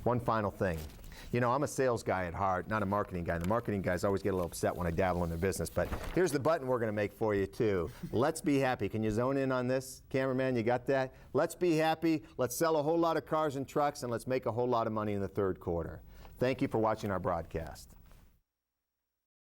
One final thing. You know, I'm a sales guy at heart, not a marketing guy. The marketing guys always get a little upset when I dabble in their business, but here's the button we're going to make for you too. Let's be happy. Can you zone in on this? Cameraman, you got that? Let's be happy. Let's sell a whole lot of cars and trucks, and let's make a whole lot of money in the third quarter. Thank you for watching our broadcast.